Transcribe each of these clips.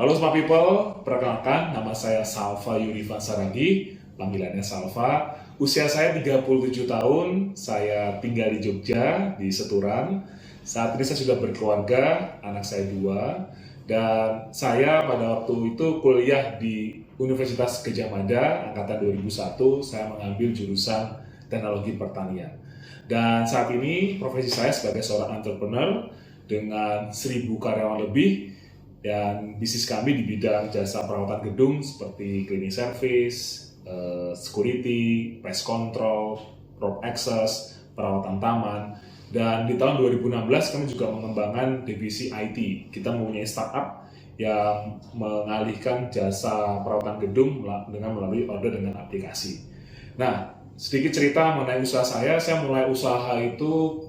Halo Smart People, perkenalkan nama saya Salva Yurifa Saragi, panggilannya Salva. Usia saya 37 tahun, saya tinggal di Jogja, di Seturan. Saat ini saya sudah berkeluarga, anak saya 2. Dan saya pada waktu itu kuliah di Universitas Gadjah Mada, angkatan 2001, saya mengambil jurusan teknologi pertanian. Dan saat ini profesi saya sebagai seorang entrepreneur dengan 1.000 karyawan lebih, dan bisnis kami di bidang jasa perawatan gedung seperti cleaning service, security, pest control, road access, perawatan taman. Dan di tahun 2016 kami juga mengembangkan divisi IT. Kita mempunyai startup yang mengalihkan jasa perawatan gedung dengan melalui order dengan aplikasi. Nah, sedikit cerita mengenai usaha saya mulai usaha itu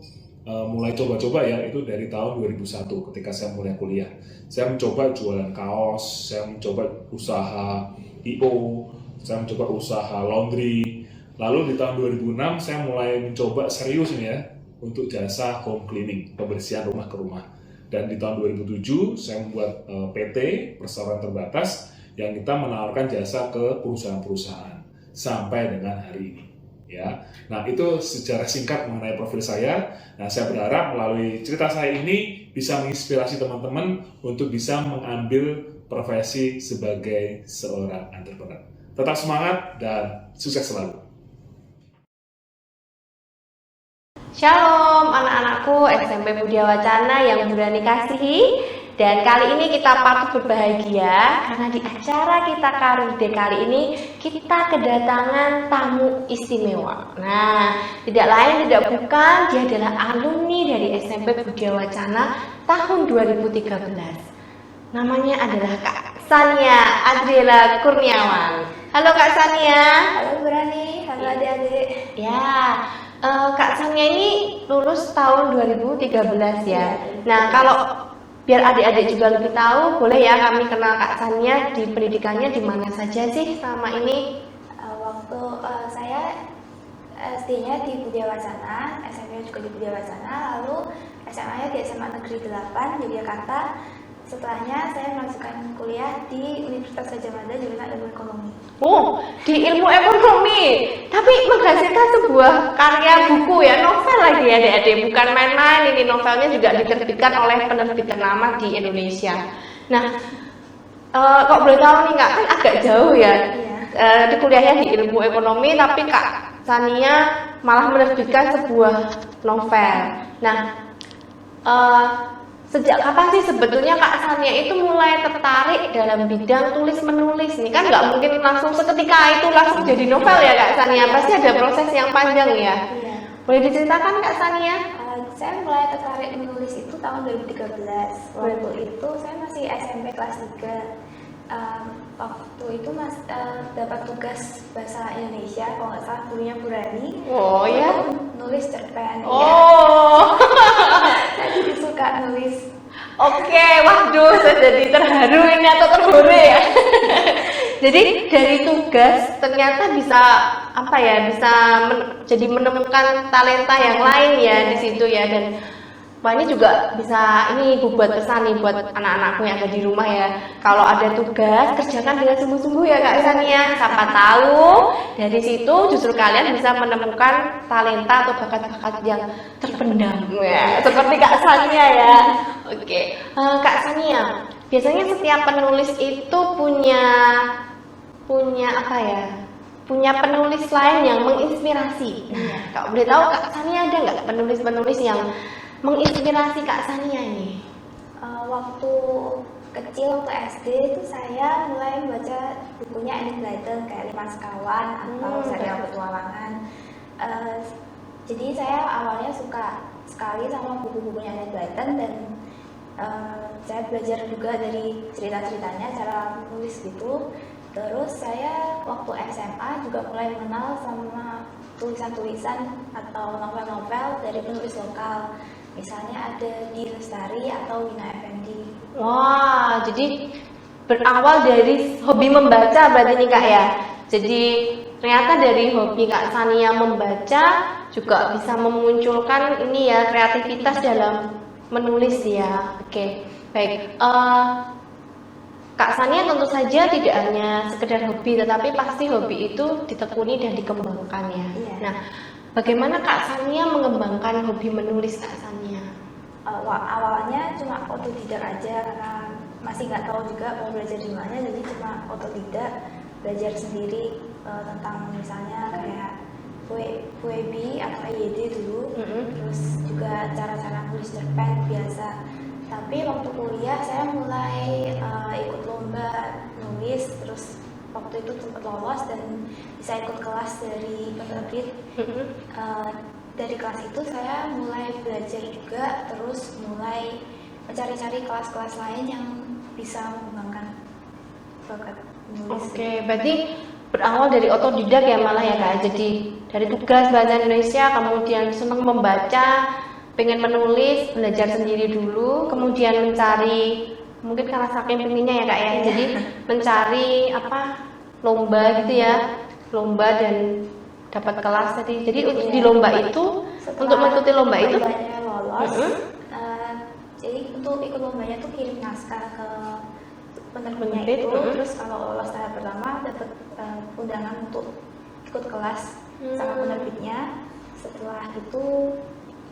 mulai coba-coba ya, itu dari tahun 2001 ketika saya mulai kuliah. Saya mencoba jualan kaos, saya mencoba usaha I.O, saya mencoba usaha laundry. Lalu di tahun 2006 saya mulai mencoba serius nih ya untuk jasa home cleaning, pembersihan rumah ke rumah. Dan di tahun 2007 saya membuat PT, perseroan terbatas, yang kita menawarkan jasa ke perusahaan-perusahaan sampai dengan hari ini. Ya, nah itu secara singkat mengenai profil saya. Nah, saya berharap melalui cerita saya ini bisa menginspirasi teman-teman untuk bisa mengambil profesi sebagai seorang entrepreneur. Tetap semangat dan sukses selalu. Shalom anak-anakku SMP Budia Wacana yang berani kasihi. Dan kali ini kita patut berbahagia karena di acara kita Karir Day kali ini kita kedatangan tamu istimewa. Nah, tidak lain tidak bukan, dia adalah alumni dari SMP Budia Wacana tahun 2013. Namanya adalah Kak Sania Adriela Kurniawan. Halo Kak Sania. Halo Berani, halo adik-adik. Ya, Kak Sania ini lulus tahun 2013 ya. Nah, kalau biar adik-adik juga lebih tahu, boleh ya kami kenal Kak Sania di pendidikannya di mana saja sih selama ini? Waktu saya SD-nya di Budia Wacana, SMP juga di Budia Wacana, lalu SMA-nya di SMA Negeri 8 Yogyakarta. Setelahnya saya melanjutkan kuliah di Universitas Gadjah Mada jurusan Ilmu Ekonomi. Oh, di Ilmu Ekonomi, tapi menghasilkan sebuah karya buku ya, novel lagi ya adik-adik, bukan main-main. Ini novelnya juga diterbitkan oleh penerbit ternama di Indonesia. Nah, kok boleh tahu nih Kak, kan agak jauh ya, di kuliahnya di Ilmu Ekonomi, tapi Kak Sania malah menerbitkan sebuah novel. Nah, sejak kapan sih sebetulnya Kak Sania itu mulai tertarik dalam bidang tulis menulis nih? Kan nggak mungkin langsung seketika itu langsung jadi novel ya Kak Sania, pasti ada proses yang panjang ya. Iya. Boleh diceritakan Kak Sania? Saya mulai tertarik menulis itu tahun 2013. Waktu itu saya masih SMP kelas 3. Waktu itu dapat tugas bahasa Indonesia, kalau nggak salah gurunya Bu Rani. Oh ya? Nulis cerpen. Oh. Saya jadi suka nulis. Oke, waduh, saya jadi terharu ini atau terhore ya. Jadi dari tugas ternyata bisa apa ya, bisa jadi menemukan talenta yang lain ya di situ ya. Dan wah, ini juga bisa ini buat pesan nih buat anak-anakku yang ada di rumah ya. Kalau ada tugas, kerjakan dengan sungguh-sungguh ya Kak Sania. Siapa tahu dari situ justru kalian bisa menemukan talenta atau bakat-bakat yang terpendam ya, seperti Kak Sania ya. Oke, Kak Sania, biasanya setiap penulis itu punya apa ya? Punya penulis lain yang menginspirasi. Nah, kalau boleh tahu Kak Sania ada nggak penulis-penulis yang menginspirasi Kak Sania ini? Waktu kecil, waktu SD itu saya mulai membaca bukunya Enid Blyton kayak Lima Sekawan atau serial petualangan. Jadi saya awalnya suka sekali sama buku-bukunya Enid Blyton dan saya belajar juga dari cerita-ceritanya, cara menulis gitu. Terus saya waktu SMA juga mulai mengenal sama tulisan-tulisan atau novel-novel dari penulis lokal. Misalnya ada Di Lestari atau Wina Effendi. Wah, jadi berawal dari hobi membaca berarti nih Kak ya. Jadi ternyata dari hobi Kak Sania membaca juga bisa memunculkan ini ya, kreativitas dalam menulis ya. Oke, baik. Kak Sania tentu saja tidak hanya sekedar hobi, tetapi pasti hobi itu ditekuni dan dikembangkan ya. Iya. Nah, bagaimana Kak Sania mengembangkan hobi menulis Kak Sania? Awalnya cuma otodidak aja karena masih nggak tahu juga mau belajar di mana, jadi cuma otodidak belajar sendiri tentang misalnya kayak WB atau IED dulu, terus juga cara-cara nulis cerpen biasa. Tapi waktu kuliah saya mulai ikut lomba nulis, terus waktu itu sempat lolos dan bisa ikut kelas dari penerbit. Dari kelas itu saya mulai belajar juga, terus mulai mencari-cari kelas-kelas lain yang bisa mengembangkan bakat menulis. Oke, berarti berawal dari otodidak ya malah ya Kak. Jadi dari tugas bahasa Indonesia, kemudian senang membaca, pengen menulis, belajar sendiri dulu, kemudian mencari, mungkin karena saking pengennya ya Kak ya, jadi mencari lomba gitu ya, lomba dan dapat kelas tadi. Jadi di lomba itu, untuk mengikuti lomba itu lombanya lolos, jadi untuk ikut lombanya tuh kirim naskah ke penerbitnya itu, terus kalau lolos tahap pertama dapat undangan untuk ikut kelas sama penerbitnya. Setelah itu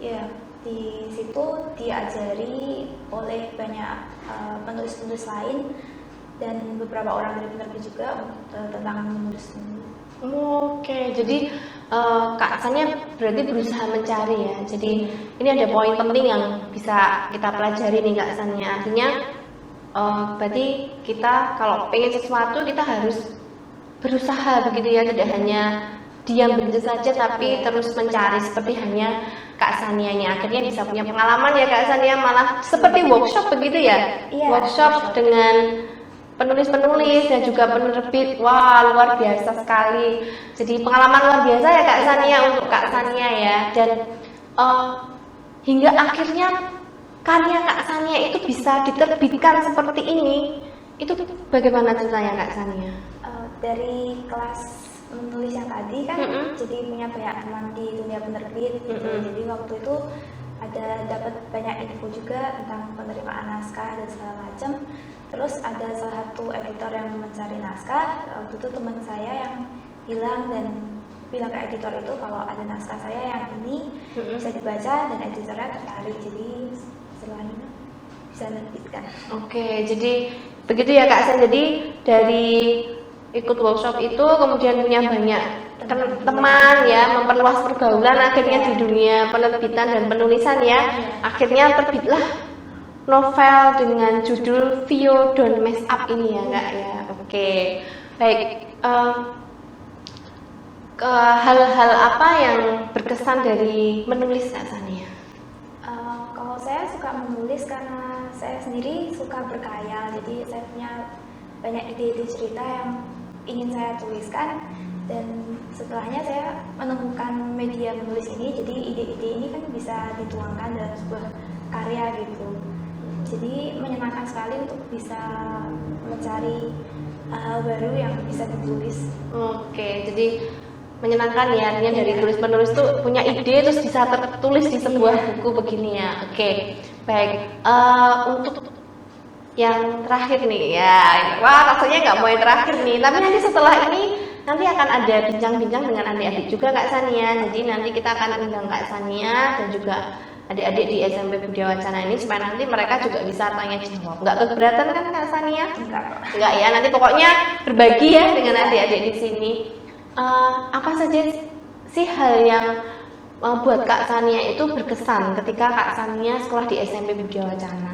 ya di situ diajari oleh banyak penulis-penulis lain dan beberapa orang dari penerbit juga tentang menulis. Oke, jadi Kak Sania berarti berusaha mencari ya. Jadi ini ada poin penting yang bisa kita pelajari nih Kak Sania. Artinya berarti kita kalau pengen sesuatu kita harus berusaha begitu ya, tidak hanya diam begitu saja tapi terus mencari seperti hanya Kak Sanianya. Akhirnya bisa punya pengalaman ya Kak Sania, malah seperti workshop begitu ya. Iya, workshop dengan penulis-penulis dan juga penerbit. Wah, luar biasa sekali. Jadi pengalaman luar biasa ya Kak Sania untuk Kak Sania ya. Dan hingga akhirnya karya Kak Sania itu bisa diterbitkan seperti ini. Itu bagaimana ceritanya Kak Sania? Dari kelas menulis yang tadi kan jadi punya banyak teman di dunia penerbit gitu. Jadi waktu itu ada dapat banyak info juga tentang penerimaan naskah dan segala macam. Terus ada salah satu editor yang mencari naskah. Waktu itu teman saya yang bilang ke editor itu kalau ada naskah saya yang ini bisa dibaca dan editornya tertarik. Jadi setelah itu bisa menerbitkan. Oke, jadi begitu ya Kak Sen. Jadi dari ikut workshop itu kemudian punya banyak teman ya, memperluas pergaulan akhirnya di dunia penerbitan dan penulisan ya. Akhirnya terbitlah novel dengan judul Vio Don't Mess Up ini ya Kak ya. Oke, baik. Hal-hal apa yang berkesan dari menulis Kak Sania? Kalau saya suka menulis karena saya sendiri suka berkhayal, jadi saya punya banyak ide-ide cerita yang ingin saya tuliskan, dan setelahnya saya menemukan media menulis ini, jadi ide-ide ini kan bisa dituangkan dalam sebuah karya gitu. Jadi menyenangkan sekali untuk bisa mencari hal baru yang bisa ditulis. Oke, jadi menyenangkan ya, artinya dari tulis-menulis tuh punya ide terus bisa tertulis di sebuah buku begini ya. Oke, baik. Untuk yang terakhir nih ya, wah rasanya nggak mau yang terakhir nih, tapi nanti setelah ini nanti akan ada bincang-bincang dengan adik-adik juga Kak Sania. Jadi nanti kita akan undang Kak Sania dan juga adik-adik di SMP Budaya Wacana ini supaya nanti mereka juga bisa tanya jawab. Nggak keberatan kan Kak Sania? Enggak ya, nanti pokoknya berbagi ya dengan adik-adik di sini. Apa saja sih hal yang buat Kak Sania itu berkesan ketika Kak Sania sekolah di SMP Budaya Wacana?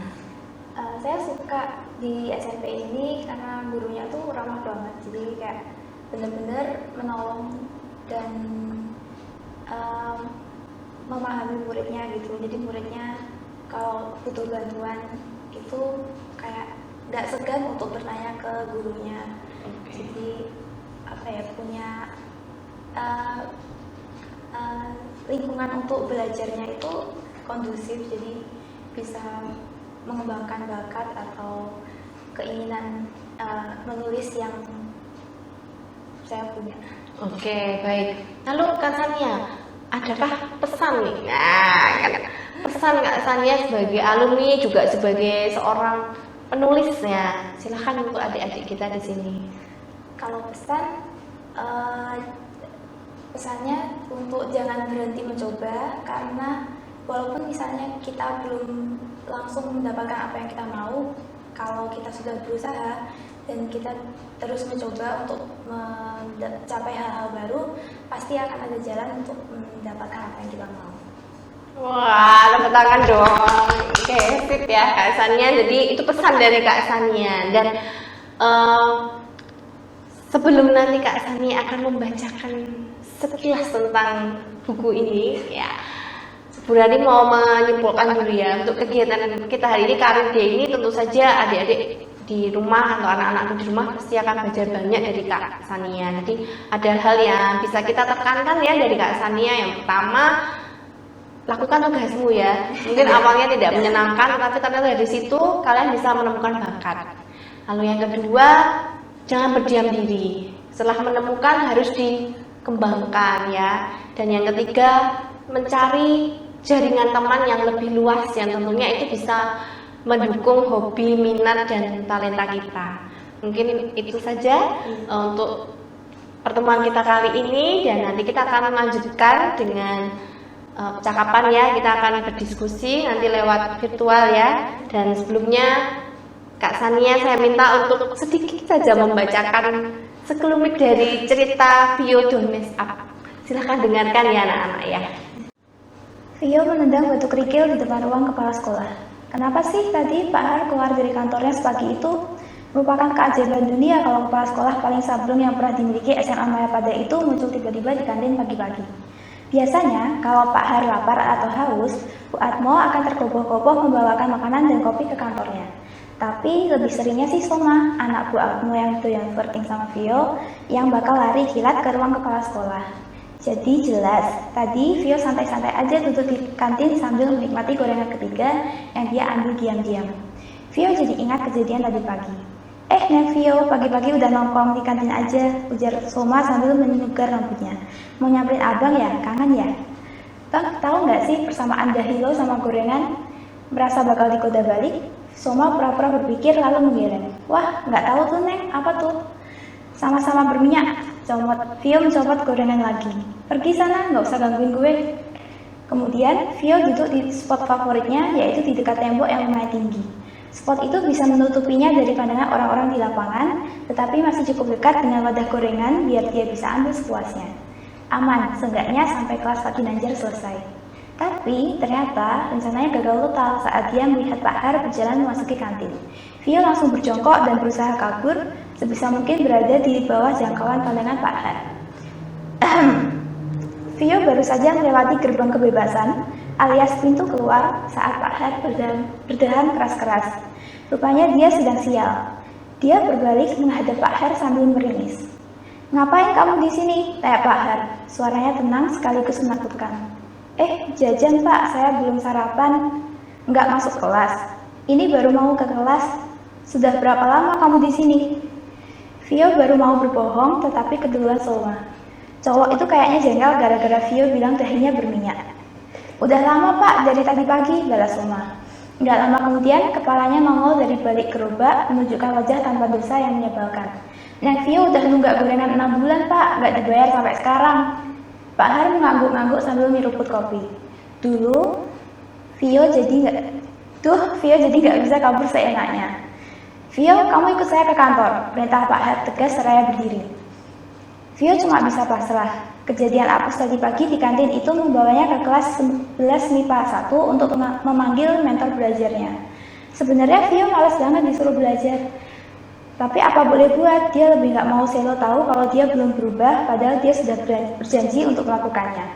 Saya suka di SMP ini karena gurunya tuh ramah banget, jadi kayak bener-bener menolong dan memahami muridnya gitu. Jadi muridnya kalau butuh bantuan itu kayak nggak segan untuk bertanya ke gurunya. Jadi punya lingkungan untuk belajarnya itu kondusif, jadi bisa mengembangkan bakat atau keinginan menulis yang saya punya. Oke, baik. Lalu Kak Sania, adakah pesan nih? Nah, kan pesan Kak Sania sebagai alumni juga sebagai seorang penulisnya. Silahkan untuk adik-adik kita di sini. Kalau pesan, pesannya untuk jangan berhenti mencoba, karena walaupun misalnya kita belum langsung mendapatkan apa yang kita mau, kalau kita sudah berusaha dan kita terus mencoba untuk mencapai hal-hal baru, pasti akan ada jalan untuk mendapatkan apa yang kita mau. Wah, tepuk tangan dong. Oke, sip ya Kak Sania. Jadi itu pesan dari Kak Sania. Dan sebelum nanti Kak Sania akan membacakan sekilas tentang buku ini, ya Bu Rani mau menyimpulkan dulu ya untuk kegiatan kita hari ini. Karir Day ini tentu saja adik-adik di rumah atau anak-anak di rumah pasti akan belajar banyak dari Kak Sania. Jadi ada hal yang bisa kita tekankan ya dari Kak Sania. Yang pertama, lakukan tugasmu ya. Mungkin awalnya tidak menyenangkan, tapi ternyata dari situ kalian bisa menemukan bakat. Lalu yang kedua, jangan berdiam diri. Setelah menemukan harus dikembangkan ya. Dan yang ketiga, mencari jaringan teman yang lebih luas yang tentunya itu bisa mendukung hobi, minat, dan talenta kita. Mungkin itu saja untuk pertemuan kita kali ini, dan nanti kita akan melanjutkan dengan percakapan ya. Kita akan berdiskusi nanti lewat virtual ya. Dan sebelumnya Kak Sania saya minta untuk sedikit saja membacakan sekelumit dari cerita Vio Don't Mess Up. Silahkan dengarkan ya anak-anak ya. Vio menendang batu kerikil di depan ruang kepala sekolah. Kenapa sih tadi Pak Har keluar dari kantornya sepagi itu? Merupakan keajaiban dunia kalau kepala sekolah paling sableng yang pernah dimiliki SMA Mayapada itu muncul tiba-tiba di kantin pagi-pagi. Biasanya, kalau Pak Har lapar atau haus, Bu Atmo akan tergopoh-gopoh membawakan makanan dan kopi ke kantornya. Tapi lebih seringnya sih Soma, anak Bu Atmo yang doyan flirting sama Vio, yang bakal lari kilat ke ruang kepala sekolah. Jadi jelas, tadi Vio santai-santai aja duduk di kantin sambil menikmati gorengan ketiga yang dia ambil diam-diam. Vio jadi ingat kejadian tadi pagi. Nek Vio, pagi-pagi udah nongkrong di kantin aja, ujar Soma sambil menyugar rambutnya. Mau nyamperin abang ya? Kangen ya? Bang, tahu nggak sih persamaan Dahilo sama gorengan? Merasa bakal digoda balik? Soma pura-pura berpikir lalu menggeleng. Wah, nggak tahu tuh Neng, apa tuh? Sama-sama berminyak. Vio mencopot gorengan lagi. Pergi sana, nggak usah gangguin gue. Kemudian Vio duduk di spot favoritnya, yaitu di dekat tembok yang lumayan tinggi. Spot itu bisa menutupinya dari pandangan orang-orang di lapangan, tetapi masih cukup dekat dengan wadah gorengan biar dia bisa ambil sepuasnya. Aman, seenggaknya sampai kelas Pak Ginanjar selesai. Tapi ternyata rencananya gagal total saat dia melihat Pak Har berjalan memasuki kantin. Vio langsung berjongkok dan berusaha kabur, sebisa mungkin berada di bawah jangkauan pandangan Pak Har. Vio baru saja melewati gerbang kebebasan, alias pintu keluar saat Pak Har berdahan keras-keras. Rupanya dia sedang sial. Dia berbalik menghadap Pak Har sambil meringis. Ngapain kamu di sini? Tanya Pak Har. Suaranya tenang sekaligus menakutkan. Jajan Pak, saya belum sarapan. Nggak masuk kelas. Ini baru mau ke kelas. Sudah berapa lama kamu di sini? Vio baru mau berbohong, tetapi keduluan Soma. Cowok itu kayaknya jengkel gara-gara Vio bilang dahinya berminyak. Udah lama Pak, dari tadi pagi, balas Soma. Nggak lama kemudian, kepalanya nongol dari balik gerobak, menunjukkan wajah tanpa dosa yang menyebalkan. Neng Vio udah nunggak gorengan 6 bulan Pak, nggak dibayar sampai sekarang. Pak Har mengangguk-angguk sambil miruput kopi. Dulu, Vio jadi nggak bisa kabur seenaknya. Vio, kamu ikut saya ke kantor, perintah Pak Har tegas seraya berdiri. Vio cuma bisa pasrah. Kejadian apes tadi pagi di kantin itu membawanya ke kelas 11 MIPA 1 untuk memanggil mentor belajarnya. Sebenarnya Vio malas banget disuruh belajar. Tapi apa boleh buat, dia lebih nggak mau Selo tahu kalau dia belum berubah, padahal dia sudah berjanji untuk melakukannya.